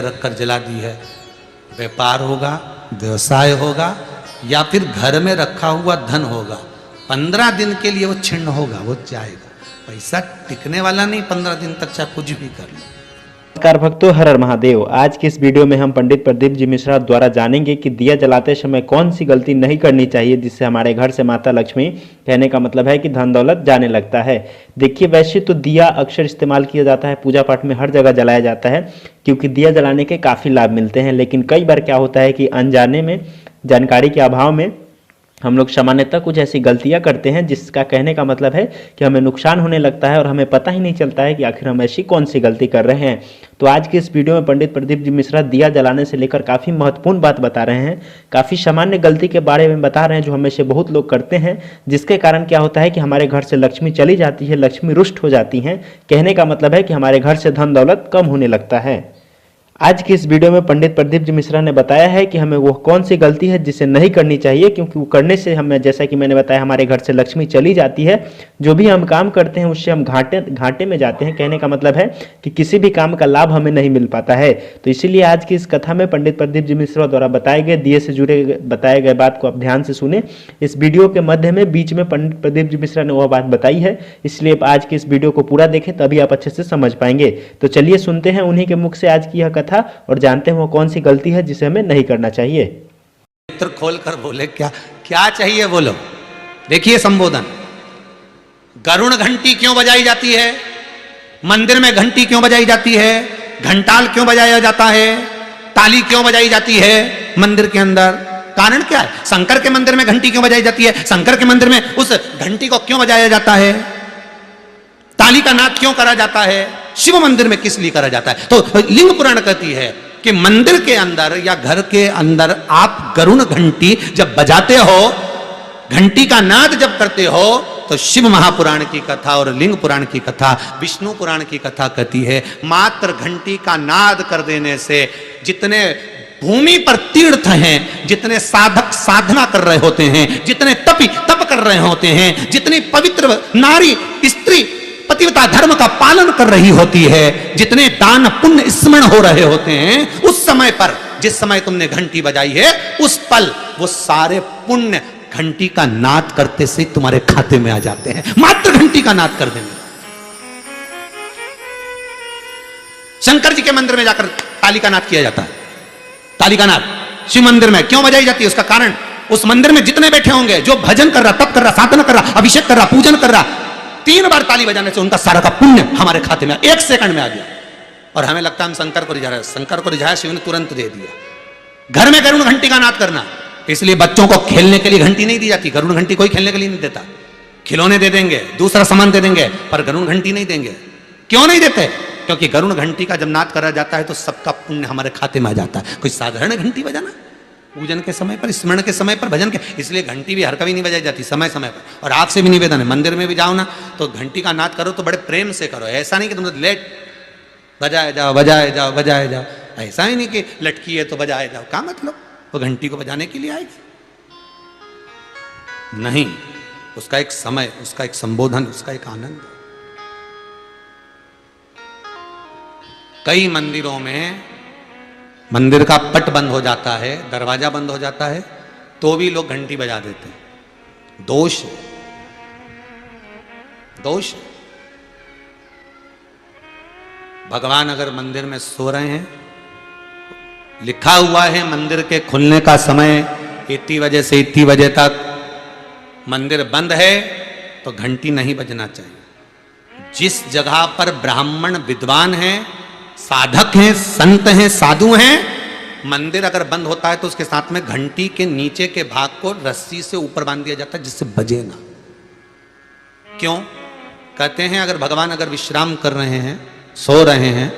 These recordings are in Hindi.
रखकर जला दी है। व्यापार होगा, व्यवसाय होगा, या फिर घर में रखा हुआ धन होगा, 15 दिन के लिए वो छिन्न होगा, वो जाएगा। पैसा टिकने वाला नहीं 15 दिन तक, चाहे कुछ भी कर लो। नमस्कार भक्तों, हर हर महादेव। आज की इस वीडियो में हम पंडित प्रदीप जी मिश्रा द्वारा जानेंगे कि दिया जलाते समय कौन सी गलती नहीं करनी चाहिए जिससे हमारे घर से माता लक्ष्मी, कहने का मतलब है कि धन दौलत जाने लगता है। देखिए, वैसे तो दिया अक्सर इस्तेमाल किया जाता है, पूजा पाठ में हर जगह जलाया जाता है, क्योंकि दिया जलाने के काफ़ी लाभ मिलते हैं। लेकिन कई बार क्या होता है कि अनजाने में, जानकारी के अभाव में हम लोग सामान्यतः कुछ ऐसी गलतियां करते हैं जिसका कहने का मतलब है कि हमें नुकसान होने लगता है और हमें पता ही नहीं चलता है कि आखिर हम ऐसी कौन सी गलती कर रहे हैं। तो आज की इस वीडियो में पंडित प्रदीप जी मिश्रा दिया जलाने से लेकर काफ़ी महत्वपूर्ण बात बता रहे हैं, काफ़ी सामान्य गलती के बारे में बता रहे हैं जो हमें से बहुत लोग करते हैं, जिसके कारण क्या होता है कि हमारे घर से लक्ष्मी चली जाती है, लक्ष्मी रुष्ट हो जाती हैं। कहने का मतलब है कि हमारे घर से धन दौलत कम होने लगता है। आज की इस वीडियो में पंडित प्रदीप जी मिश्रा ने बताया है कि हमें वो कौन सी गलती है जिसे नहीं करनी चाहिए, क्योंकि वो करने से हमें, जैसा कि मैंने बताया, हमारे घर से लक्ष्मी चली जाती है। जो भी हम काम करते हैं उससे हम घाटे में जाते हैं। कहने का मतलब है कि किसी भी काम का लाभ हमें नहीं मिल पाता है। तो इसीलिए आज की इस कथा में पंडित प्रदीप जी मिश्रा द्वारा बताए गए दिए से जुड़े बताए गए बात को आप ध्यान से सुने। इस वीडियो के मध्य में बीच में पंडित प्रदीप जी मिश्रा ने वह बात बताई है, इसलिए आज की इस वीडियो को पूरा देखें, तभी आप अच्छे से समझ पाएंगे। तो चलिए सुनते हैं उन्हीं के मुख से आज की यह कथा और जानते हैं वो कौन सी गलती है जिसे हमें नहीं करना चाहिए। नेत्र खोल कर बोले, क्या क्या चाहिए बोलो। देखिए संबोधन, गरुण घंटी क्यों बजाई जाती है, मंदिर में घंटी क्यों बजाई जाती है, घंटाल क्यों बजाया जाता है, ताली क्यों बजाई जाती है मंदिर के अंदर, कारण क्या है। शंकर के मंदिर में घंटी क्यों बजाई जाती है, शंकर के मंदिर में उस घंटी को क्यों बजाया जाता है, ताली का नाद क्यों करा जाता है, शिव मंदिर में किस लिए करा जाता है। तो लिंग पुराण कहती है कि मंदिर के अंदर या घर के अंदर आप गरुण घंटी जब बजाते हो, घंटी का नाद जब करते हो, तो शिव महापुराण की कथा और लिंग पुराण की कथा, विष्णु पुराण की कथा कहती है, मात्र घंटी का नाद कर देने से जितने भूमि पर तीर्थ हैं, जितने साधक साधना कर रहे होते हैं, जितने तप कर रहे होते हैं, जितनी पवित्र नारी स्त्री पतिव्रता धर्म का पालन कर रही होती है, जितने दान पुण्य स्मरण हो रहे होते हैं, उस समय पर, जिस समय तुमने घंटी बजाई है, उस पल वो सारे पुण्य घंटी का नाद करते से तुम्हारे खाते में आ जाते हैं, मात्र घंटी का नाद कर देंगे। शंकर जी के मंदिर में जाकर ताली का नाद किया जाता है। ताली का नाद शिव मंदिर में क्यों बजाई जाती है, उसका कारण, उस मंदिर में जितने बैठे होंगे, जो भजन कर रहा, तप कर रहा, साधना कर रहा, अभिषेक कर रहा, पूजन कर रहा, 3 बार ताली बजाने से उनका सारा का पुण्य हमारे खाते में 1 सेकंड में आ गया। और हमें लगता है हम शंकर को रिझा रहे हैं, शंकर को रिझाया, शिव ने तुरंत दे दिया। घर में गरुण घंटी का नाद करना, इसलिए बच्चों को खेलने के लिए घंटी नहीं दी जाती। गरुण घंटी कोई खेलने के लिए नहीं देता, खिलौने दे देंगे, दूसरा सामान दे देंगे, पर गरुण घंटी नहीं देंगे। क्यों नहीं देते, क्योंकि गरुण घंटी का जब नाद करा जाता है तो सबका पुण्य हमारे खाते में आ जाता है। कोई साधारण घंटी बजाना पूजन के समय पर, स्मरण के समय पर, भजन के, इसलिए घंटी भी हर कभी नहीं बजाई जाती, समय समय पर। और आपसे भी निवेदन है, मंदिर में भी जाओ ना तो घंटी का नाद करो तो बड़े प्रेम से करो। ऐसा नहीं कि तुम लेट बजाए जाओ बजाए जाओ बजाए जाओ, ऐसा ही नहीं कि लटकी है तो बजाए जाओ। क्या मतलब, वो घंटी को बजाने के लिए आएगी? नहीं, उसका एक समय, उसका एक संबोधन, उसका एक आनंद। कई मंदिरों में मंदिर का पट बंद हो जाता है, दरवाजा बंद हो जाता है, तो भी लोग घंटी बजा देते हैं। दोष, दोष। भगवान अगर मंदिर में सो रहे हैं, लिखा हुआ है मंदिर के खुलने का समय इतनी बजे से इतनी बजे तक, मंदिर बंद है तो घंटी नहीं बजना चाहिए। जिस जगह पर ब्राह्मण विद्वान हैं, साधक हैं, संत हैं, साधु हैं, मंदिर अगर बंद होता है तो उसके साथ में घंटी के नीचे के भाग को रस्सी से ऊपर बांध दिया जाता है जिससे बजे ना। क्यों? कहते हैं अगर भगवान अगर विश्राम कर रहे हैं, सो रहे हैं,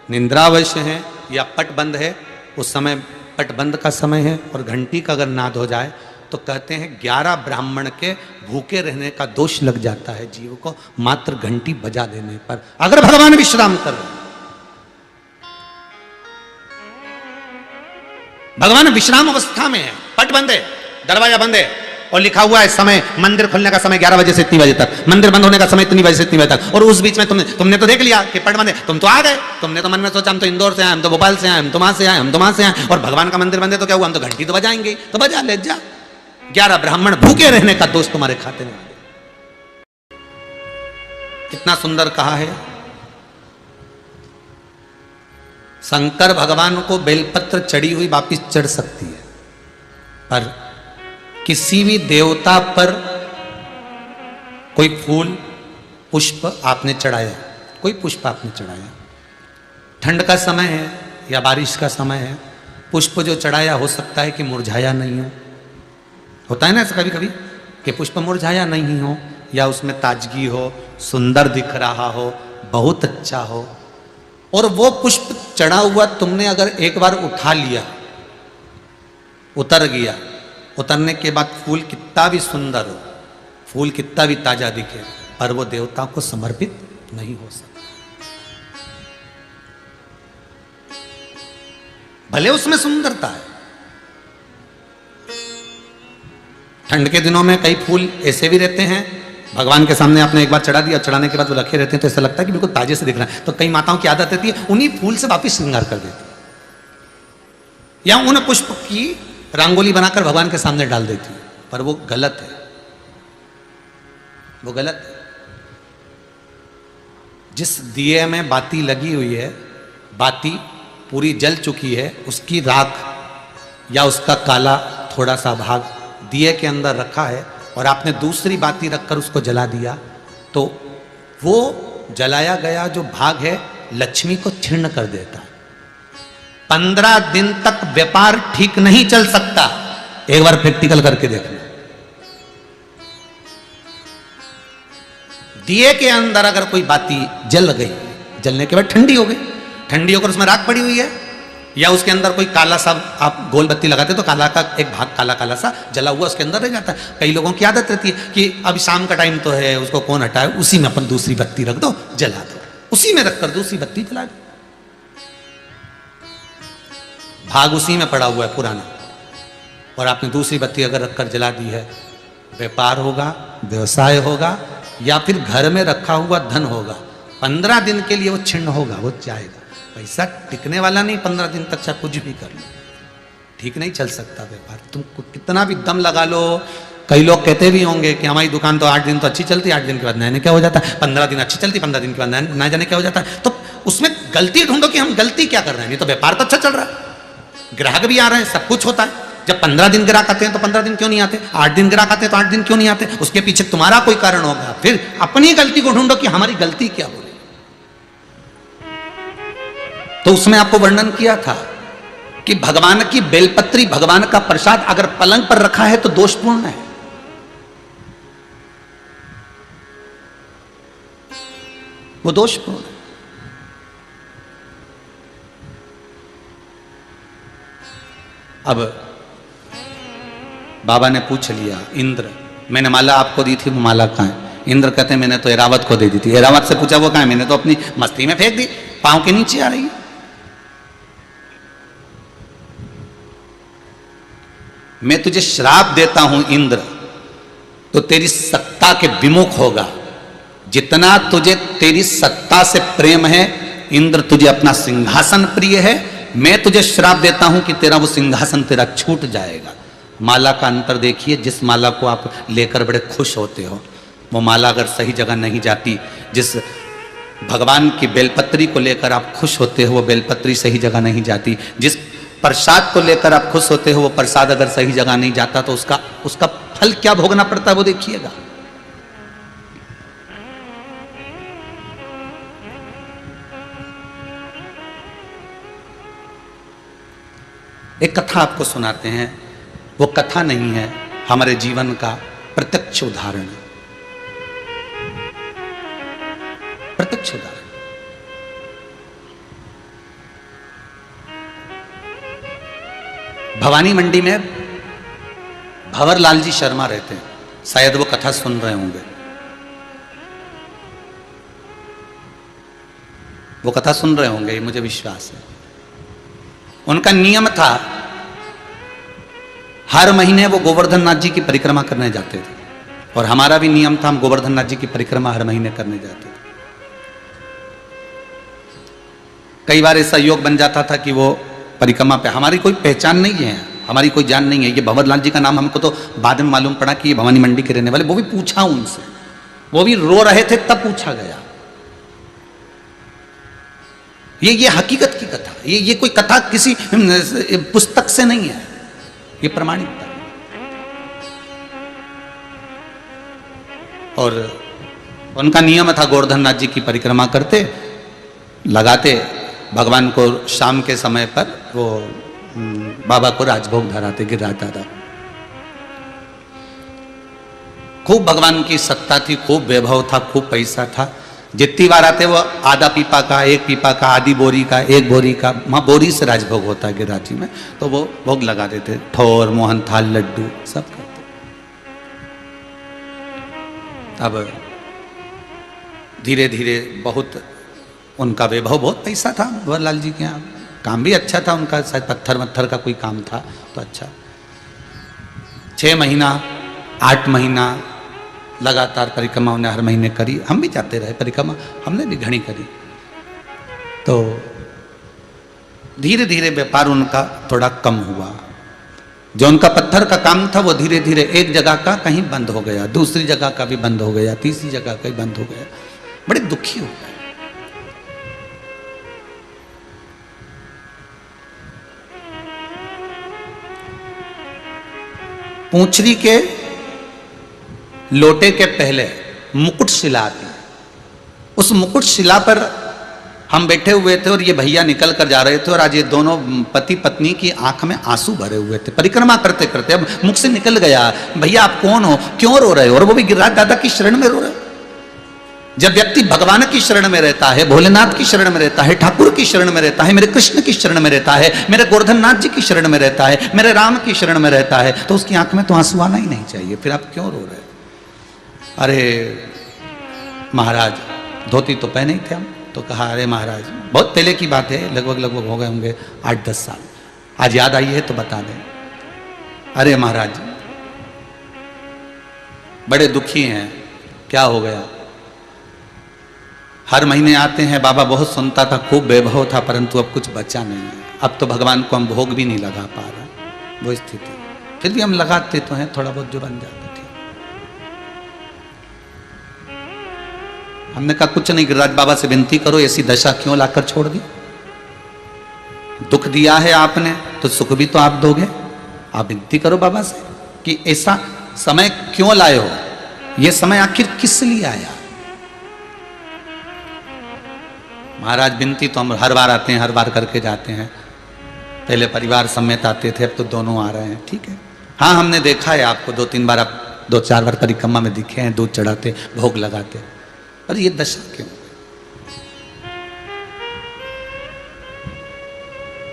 निंद्रावश हैं या पट बंद है, उस समय पट बंद का समय है और घंटी का अगर नाद हो जाए तो कहते हैं 11 ब्राह्मण के भूखे रहने का दोष लग जाता है जीव को, मात्र घंटी बजा देने पर, अगर भगवान विश्राम कर रहे हैं। भगवान विश्राम अवस्था में है, पट बंद है, दरवाजा बंद है, और लिखा हुआ है समय, मंदिर खुलने का समय 11 बजे से इतनी बजे तक, मंदिर बंद होने का समय इतनी बजे से इतनी बजे तक, और उस बीच में तुमने तो देख लिया कि पट बंद है, तुम तो आ गए, तुमने तो मन में सोचा हम तो इंदौर से आए, हम तो भोपाल से आए, हम तो वहां से आए, हम तो वहां से आए, और भगवान का मंदिर बंद है तो क्या हुआ, हम तो घंटी तो बजाएंगे, तो बजा ले जा। 11 ब्राह्मण भूखे रहने का दोस्त तुम्हारे खाते में। कितना सुंदर कहा है। शंकर भगवान को बेलपत्र चढ़ी हुई वापिस चढ़ सकती है, पर किसी भी देवता पर कोई फूल पुष्प आपने चढ़ाया, कोई पुष्प आपने चढ़ाया, ठंड का समय है या बारिश का समय है, पुष्प जो चढ़ाया हो सकता है कि मुरझाया नहीं हो, होता है ना ऐसा कभी कभी कि पुष्प मुरझाया नहीं हो, या उसमें ताजगी हो, सुंदर दिख रहा हो, बहुत अच्छा हो, और वो पुष्प चढ़ा हुआ तुमने अगर एक बार उठा लिया, उतर गया, उतरने के बाद फूल कितना भी सुंदर हो, फूल कितना भी ताजा दिखे, पर वो देवता को समर्पित नहीं हो सकता। भले उसमें सुंदरता है। ठंड के दिनों में कई फूल ऐसे भी रहते हैं, भगवान के सामने आपने एक बार चढ़ा दिया, चढ़ाने के बाद वो रखे रहते हैं तो ऐसा लगता है कि बिल्कुल ताजे से दिख रहा है, तो कई माताओं की आदत रहती है उन्हीं फूल से वापिस श्रृंगार कर देती, या उन पुष्प की रंगोली बनाकर भगवान के सामने डाल देती, पर वो गलत है, वो गलत है। जिस दिए में बाती लगी हुई है, बाती पूरी जल चुकी है, उसकी राख या उसका काला थोड़ा सा भाग दिए के अंदर रखा है, और आपने दूसरी बाती रखकर उसको जला दिया, तो वो जलाया गया जो भाग है लक्ष्मी को क्षीण कर देता है। 15 दिन तक व्यापार ठीक नहीं चल सकता। एक बार प्रैक्टिकल करके देखना। दिए के अंदर अगर कोई बाती जल गई, जलने के बाद ठंडी हो गई, ठंडी होकर उसमें राख पड़ी हुई है, या उसके अंदर कोई काला सा आप गोल बत्ती लगाते तो काला का एक भाग काला काला सा जला हुआ उसके अंदर रह जाता है। कई लोगों की आदत रहती है कि अब शाम का टाइम तो है, उसको कौन हटाए, उसी में अपन दूसरी बत्ती रख दो, जला दो, उसी में रखकर दूसरी बत्ती जला दो, भाग उसी में पड़ा हुआ है पुराना, और आपने दूसरी बत्ती अगर रखकर जला दी है, व्यापार होगा, व्यवसाय होगा, या फिर घर में रखा हुआ धन होगा, 15 दिन के लिए वो छिन्न होगा, वो जाएगा। पैसा टिकने वाला नहीं 15 दिन तक, चाहे कुछ भी कर लो, ठीक नहीं चल सकता व्यापार। तुम कितना भी दम लगा लो। कई लोग कहते भी होंगे कि हमारी दुकान तो 8 दिन तो अच्छी चलती, 8 दिन के बाद नया क्या हो जाता है, 15 दिन अच्छी चलती, 15 दिन के बाद नया जाने क्या हो जाता है। तो उसमें गलती ढूंढो कि हम गलती क्या कर रहे हैं। नहीं तो व्यापार तो अच्छा चल रहा है, ग्राहक भी आ रहे हैं, सब कुछ होता है। जब 15 दिन ग्राहक आते हैं तो 15 दिन क्यों नहीं आते, 8 दिन ग्राहक आते हैं तो 8 दिन क्यों नहीं आते, उसके पीछे तुम्हारा कोई कारण होगा। फिर अपनी गलती को ढूंढो कि हमारी गलती क्या हो रही। तो उसमें आपको वर्णन किया था कि भगवान की बेलपत्री, भगवान का प्रसाद अगर पलंग पर रखा है तो दोषपूर्ण है। वो दोषपूर्ण है। अब बाबा ने पूछ लिया, इंद्र मैंने माला आपको दी थी, वो माला कहाँ है? इंद्र कहते हैं मैंने तो एरावत को दे दी थी। एरावत से पूछा वो कहाँ है? मैंने तो अपनी मस्ती में फेंक दी, पांव के नीचे आ रही है। मैं तुझे श्राप देता हूं इंद्र, तो तेरी सत्ता के विमुख होगा। जितना तुझे तेरी सत्ता से प्रेम है इंद्र, तुझे अपना सिंहासन प्रिय है, मैं तुझे श्राप देता हूं कि तेरा वो सिंहासन तेरा छूट जाएगा। माला का अंतर देखिए, जिस माला को आप लेकर बड़े खुश होते हो, वो माला अगर सही जगह नहीं जाती, जिस भगवान की बेलपत्री को लेकर आप खुश होते हो वो बेलपत्री सही जगह नहीं जाती, जिस प्रसाद को लेकर आप खुश होते हो वो प्रसाद अगर सही जगह नहीं जाता तो उसका फल क्या भोगना पड़ता है वो देखिएगा। एक कथा आपको सुनाते हैं, वो कथा नहीं है, हमारे जीवन का प्रत्यक्ष उदाहरण है। प्रत्यक्ष उदाहरण। भवानी मंडी में भंवरलाल जी शर्मा रहते हैं, शायद वो कथा सुन रहे होंगे। वो कथा सुन रहे होंगे, ये मुझे विश्वास है। उनका नियम था हर महीने वो गोवर्धन नाथ जी की परिक्रमा करने जाते थे, और हमारा भी नियम था, हम गोवर्धन नाथ जी की परिक्रमा हर महीने करने जाते थे। कई बार ऐसा योग बन जाता था कि वो परिक्रमा पे हमारी कोई पहचान नहीं है, हमारी कोई जान नहीं है। ये भंवर लाल जी का नाम हमको तो बाद में मालूम पड़ा कि ये भवानी मंडी के रहने वाले, वो भी पूछा उनसे, वो भी रो रहे थे तब पूछा गया। ये हकीकत की कथा, ये कोई कथा किसी पुस्तक से नहीं है, ये प्रमाणित था। और उनका नियम था, गोवर्धन नाथ जी की परिक्रमा करते, लगाते, भगवान को शाम के समय पर वो बाबा को राजभोग धराते, गिरिराज दादा। खूब भगवान की सत्ता थी, खूब वैभव था, खूब पैसा था। जितनी बार आते वो आधा पीपा का, एक पीपा का, आधी बोरी का, एक बोरी का, वहाँ बोरी से राजभोग होता है गिरिराज जी में, तो वो भोग लगा देते, ठोर, मोहन थाल, लड्डू सब करते। अब धीरे धीरे बहुत उनका वैभव, बहुत पैसा था भंवरलाल जी के यहाँ, काम भी अच्छा था उनका, शायद पत्थर वत्थर का कोई काम था तो अच्छा। 6 महीना 8 महीना लगातार परिक्रमा उन्हें हर महीने करी, हम भी जाते रहे परिक्रमा, हमने भी घनी करी। तो धीरे धीरे व्यापार उनका थोड़ा कम हुआ, जो उनका पत्थर का काम था वो धीरे धीरे एक जगह का कहीं बंद हो गया, दूसरी जगह का भी बंद हो गया, तीसरी जगह का भी बंद हो गया, बड़े दुखी हो गए। पूंछरी के लोटे के पहले मुकुट शिला आती, उस मुकुट शिला पर हम बैठे हुए थे और ये भैया निकल कर जा रहे थे, और आज ये दोनों पति पत्नी की आंख में आंसू भरे हुए थे परिक्रमा करते करते। अब मुख से निकल गया, भैया आप कौन हो, क्यों रो रहे हो, और वो भी गिरिराज दादा की शरण में रो रहे हो। जब व्यक्ति भगवान की शरण में रहता है, भोलेनाथ की शरण में रहता है, ठाकुर की शरण में रहता है, मेरे कृष्ण की शरण में रहता है, मेरे गोवर्धन नाथ जी की शरण में रहता है, मेरे राम की शरण में रहता है, तो उसकी आंख में तो आंसू आना ही नहीं चाहिए, फिर आप क्यों रो रहे हो। अरे महाराज, धोती तो पहने ही थे हम, तो कहा अरे महाराज, बहुत पहले की बात है, लगभग हो गए होंगे 8-10 साल, आज याद आई है तो बता दें। अरे महाराज बड़े दुखी हैं, क्या हो गया। हर महीने आते हैं, बाबा बहुत सुनता था, खूब वैभव था, परंतु अब कुछ बचा नहीं है, अब तो भगवान को हम भोग भी नहीं लगा पा रहा, वो स्थिति। फिर भी हम लगाते तो हैं, थोड़ा बहुत जो बन जाता। हमने कहा कुछ नहीं, गिरिराज बाबा से विनती करो, ऐसी दशा क्यों लाकर छोड़ दी, दुख दिया है आपने तो सुख भी तो आप दोगे, आप विनती करो बाबा से कि ऐसा समय क्यों लाए हो, ये समय आखिर किस लिए आया। महाराज विनती तो हम हर बार आते हैं, हर बार करके जाते हैं, पहले परिवार समेत आते थे, अब तो दोनों आ रहे हैं, ठीक है। हाँ हमने देखा है आपको 2-3 बार, आप 2-4 बार परिक्रमा में दिखे हैं, दूध चढ़ाते, भोग लगाते, पर ये दशा क्यों।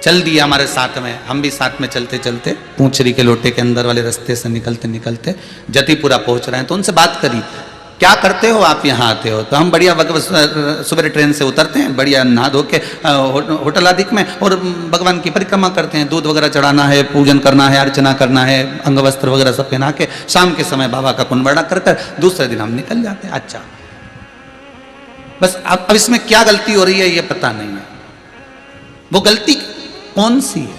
चल दिया हमारे साथ में, हम भी साथ में चलते चलते पूंछरी के लोटे के अंदर वाले रास्ते से निकलते निकलते जतिपुरा पहुंच रहे हैं। तो उनसे बात करी, क्या करते हो आप यहाँ आते हो। तो हम बढ़िया सुबह ट्रेन से उतरते हैं, बढ़िया नहा धो के होटल आदि में, और भगवान की परिक्रमा करते हैं, दूध वगैरह चढ़ाना है, पूजन करना है, अर्चना करना है, अंग वस्त्र वगैरह सब पहना के शाम के समय बाबा का कुंभड़ा कर कर दूसरे दिन हम निकल जाते हैं। अच्छा बस अब इसमें क्या गलती हो रही है ये पता नहीं है, वो गलती कौन सी है।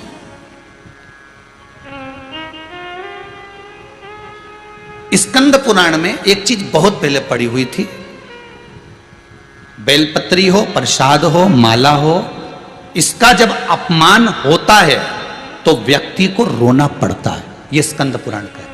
स्कंद पुराण में एक चीज बहुत पहले पड़ी हुई थी, बेलपत्री हो, प्रसाद हो, माला हो, इसका जब अपमान होता है तो व्यक्ति को रोना पड़ता है, ये स्कंद पुराण कहता है।